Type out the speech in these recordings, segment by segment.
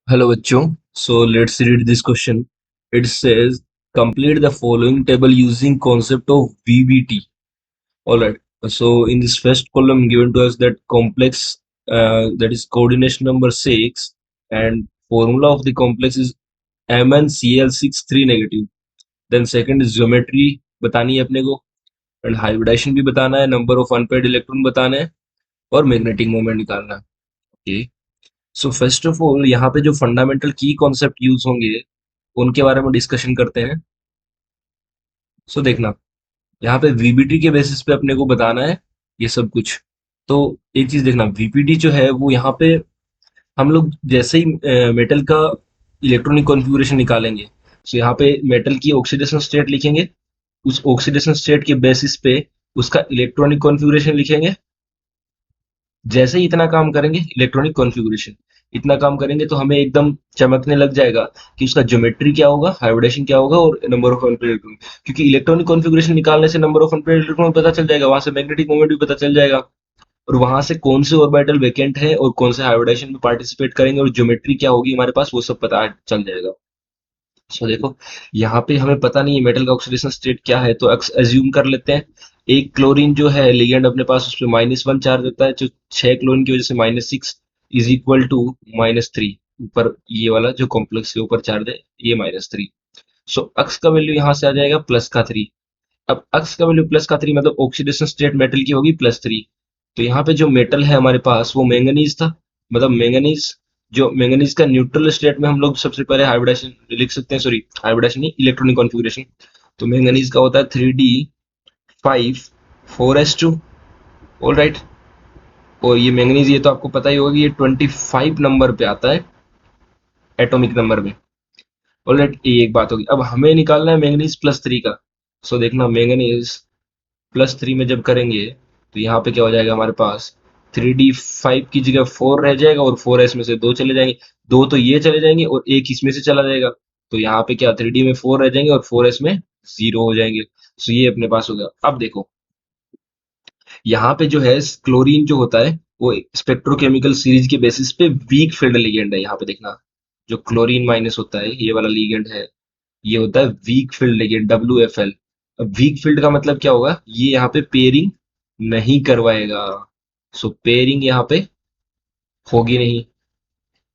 Hello बच्चों, so let's read this question. It says complete the following table using concept of VBT. All right. So in this first column given to us that complex that is coordination number 6 and formula of the complex is MnCl6 3 negative. Then second is geometry बतानी है अपने को and hybridization भी बताना है, number of unpaired electron बताना है और magnetic moment निकालना है. Okay. So first of all यहाँ पे जो फंडामेंटल की कॉन्सेप्ट यूज होंगे उनके बारे में डिस्कशन करते हैं. सो देखना, यहाँ पे वीबीटी के बेसिस पे अपने को बताना है ये सब कुछ. तो एक चीज देखना, वीपीटी जो है वो यहाँ पे हम लोग जैसे ही मेटल का इलेक्ट्रॉनिक कॉन्फ़िगरेशन निकालेंगे, सो यहाँ पे मेटल की ऑक्सीडेशन स्टेट लिखेंगे. उस ऑक्सीडेशन स्टेट के बेसिस पे उसका इलेक्ट्रॉनिक कॉन्फ़िगरेशन लिखेंगे. जैसे ही इतना काम करेंगे, इलेक्ट्रॉनिक कॉन्फ़िगरेशन इतना काम करेंगे तो हमें एकदम चमकने लग जाएगा कि उसका ज्योमेट्री क्या होगा, हाइब्रिडेशन क्या होगा और नंबर ऑफ अनपेयर्ड इलेक्ट्रॉन. क्योंकि इलेक्ट्रॉनिक कॉन्फ़िगरेशन निकालने से नंबर ऑफ अनपेयर्ड इलेक्ट्रॉन पता चल जाएगा, वहां से मैग्नेटिक मोमेंट भी पता चल जाएगा और वहां से कौन से ऑर्बिटल वैकेंट है और कौन से हाइब्रिडेशन में पार्टिसिपेट करेंगे और ज्योमेट्री क्या होगी हमारे पास, वो सब पता चल जाएगा. सो देखो, यहाँ पे हमें पता नहीं है मेटल का ऑक्सीडेशन स्टेट क्या है, तो एज्यूम कर लेते हैं. एक क्लोरीन जो है लिगेंड अपने पास, उस पर -1 चार्ज होता है, जो 6 क्लोरीन की वजह से -6 इज इक्वल टू -3. ऊपर ये वाला जो कॉम्प्लेक्स के ऊपर चार्ज है ये -3. सो अक्स का वैल्यू यहाँ से आ जाएगा +3. अब अक्स का वैल्यू +3 मतलब ऑक्सीडेशन स्टेट मेटल की होगी +3. तो यहाँ पे जो मेटल है हमारे पास वो मैंगनीज था. मतलब मैंगनीज, जो मैंगनीज का न्यूट्रल स्टेट में हम लोग सबसे पहले हाइब्रिडेशन लिख सकते हैं, सॉरी हाइब्रिडेशन नहीं, इलेक्ट्रॉनिक कॉन्फ़िगरेशन. तो मैंगनीज का होता है 3d5 4s2. All right. और ये मैंगनीज, ये तो आपको पता ही होगा कि ये 25 नंबर पे आता है एटॉमिक नंबर में. ऑल राइट, ये एक बात होगी. अब हमें निकालना है मैंगनीज +3 का. सो देखना, मैंगनीज +3 में जब करेंगे तो यहाँ पे क्या हो जाएगा हमारे पास, 3d5 की जगह 4 रह जाएगा और 4s में से 2 चले जाएंगे. दो तो ये चले जाएंगे और एक इसमें से चला जाएगा. तो यहाँ पे क्या, 3d में 4 रह जाएंगे और 4s में 0 हो जाएंगे. सो ये अपने पास हो गया. अब देखो, यहाँ पे जो है क्लोरीन जो होता है वो स्पेक्ट्रोकेमिकल सीरीज के बेसिस पे वीक फील्ड लिगेंड है. यहाँ पे देखना, जो क्लोरीन माइनस होता है ये वाला लिगेंड है, ये होता है वीक फील्ड लिगेंड, WFL. अब वीक फील्ड का मतलब क्या होगा, ये यहाँ पे पेयरिंग नहीं करवाएगा. सो पेयरिंग यहाँ पे होगी नहीं,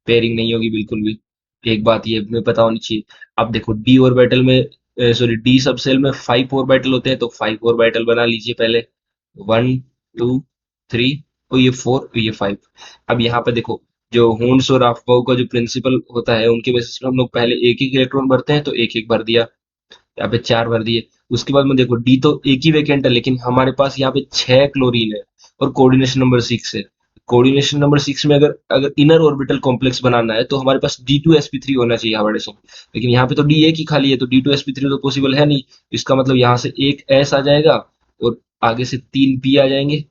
पेयरिंग नहीं होगी बिल्कुल भी. एक बात ये हमें पता होनी चाहिए. अब देखो, डी ऑर्बिटल में, सॉरी डी सब सेल में 5 ऑर्बिटल होते हैं, तो 5 ऑर्बिटल बना लीजिए पहले. 1 2 3, और ये 4 और ये 5. अब यहाँ पे देखो, जो हून्स और अफबाउ का जो प्रिंसिपल होता है उनके बेसिस पे हम लोग पहले एक एक इलेक्ट्रॉन भरते हैं, तो एक एक भर दिया, यहाँ पे 4 भर दिए. उसके बाद में देखो, डी तो एक ही वैकेंट है लेकिन हमारे पास यहाँ पे 6 क्लोरीन है और कोऑर्डिनेशन नंबर 6 है. कोऑर्डिनेशन नंबर 6 में अगर अगर इनर ऑर्बिटल कॉम्प्लेक्स बनाना है तो हमारे पास D2sp3 होना चाहिए हाइब्रिडेशन. लेकिन यहाँ पे तो डी एक ही खाली है, तो D2sp3 तो पॉसिबल है नहीं. इसका मतलब यहाँ से एक S आ जाएगा और आगे से 3p आ जाएंगे.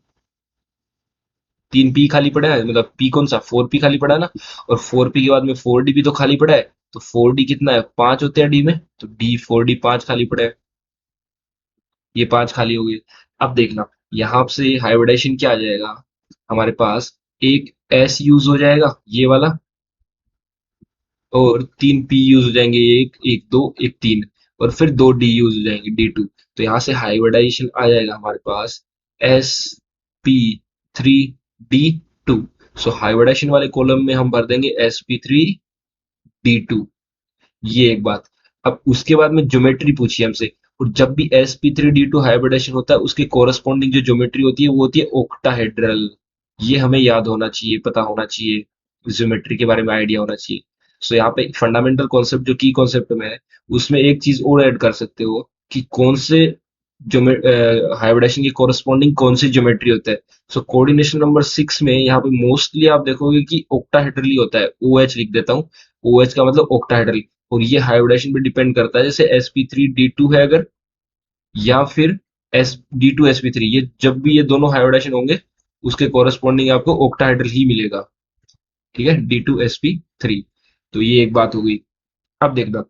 3p खाली पड़ा है, मतलब p कौन सा, 4p खाली पड़ा है ना. और 4p के बाद में 4d भी तो खाली पड़ा है. तो 4d कितना है, 5 होते हैं डी में, तो D 4d 5 खाली पड़ा है. ये 5 खाली हो गए. अब देखना, यहाँ से हाइब्रिडाइजेशन क्या आ जाएगा हमारे पास, एक एस यूज हो जाएगा ये वाला और 3 पी यूज हो जाएंगे, एक एक दो एक तीन, और फिर 2 डी यूज हो जाएंगे, D2. तो यहाँ से हाइब्रिडाइजेशन आ जाएगा हमारे पास sp3d2. सो हाइब्रिडाइजेशन वाले कॉलम में हम भर देंगे sp3d2. ये एक बात. अब उसके बाद में ज्योमेट्री पूछी हमसे, और जब भी sp3d2 हाइब्रिडेशन होता है उसके कोरस्पॉन्डिंग जो ज्योमेट्री होती है वो होती है ओक्टाहेड्रल. ये हमें याद होना चाहिए, पता होना चाहिए, ज्योमेट्री के बारे में आइडिया होना चाहिए. सो यहाँ पे फंडामेंटल कॉन्सेप्ट जो की कॉन्सेप्ट में है, उसमें एक चीज और ऐड कर सकते हो कि कौन से हाइब्रिडेशन के कोरस्पॉन्डिंग कौन सी ज्योमेट्री होता है. सो कोऑर्डिनेशन नंबर 6 में यहाँ पे मोस्टली आप देखोगे कि ओक्टाहेड्रली होता है. ओ एच लिख देता हूँ, ओ एच का मतलब ओक्टाहेड्रल. और ये हाइब्रिडेशन पे डिपेंड करता है, जैसे sp3d2 है अगर, या फिर एस D2sp3, ये जब भी ये दोनों हाइब्रिडेशन होंगे उसके कोरस्पॉन्डिंग आपको ऑक्टाहेड्रल ही मिलेगा. ठीक है, D2sp3. तो ये एक बात हो गई. अब देखना,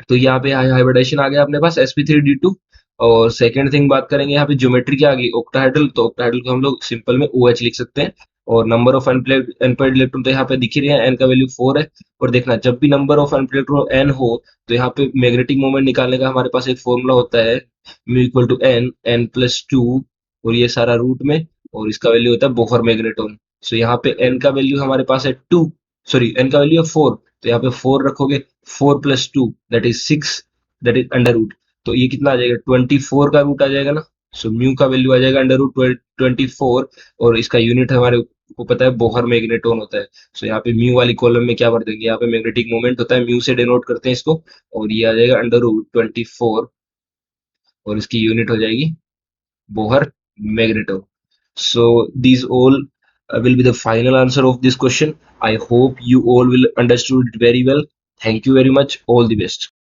तो यहाँ पे हाइब्रिडेशन आ गया अपने पास sp3d2. और सेकंड थिंग बात करेंगे, यहाँ पे ज्योमेट्री क्या आ गई, ऑक्टाहेड्रल. तो ऑक्टाहेड्रल को हम लोग सिंपल में OH लिख सकते हैं. और नंबर ऑफ अनपेयर्ड इलेक्ट्रॉन तो यहाँ पे दिख ही रहे हैं, एन का वैल्यू 4 है। और देखना, जब भी number of unpaired electron n हो तो यहाँ पे मैग्नेटिक मोमेंट निकालने का हमारे पास एक फॉर्मूला होता है, mu equal to n, n plus two, और ये सारा रूट में, और इसका वैल्यू होता है बोहर मैग्नेटोन। सो यहाँ पे एन का वैल्यू हमारे पास है 2, सॉरी एन का वैल्यू है 4, तो यहाँ पे 4 रखोगे, 4 plus 2 that is 6, that is under root. तो ये कितना आ जाएगा, 24 का रूट आ जाएगा ना। सो म्यू का वैल्यू आ जाएगा अंडर रूट 24, और इसका यूनिट हमारे को पता है बोहर मैग्नेटोन होता है। सो यहाँ पे म्यू वाली कॉलम में क्या भर देंगे, यहाँ पे मैग्नेटिक मोमेंट होता है, म्यू से डिनोट करते हैं इसको, और ये आ जाएगा अंडर रूट 24, और इसकी यूनिट हो जाएगी Bohr magneton. So these all will be the final answer of this question. I hope you all will understood it very well. Thank you very much. All the best.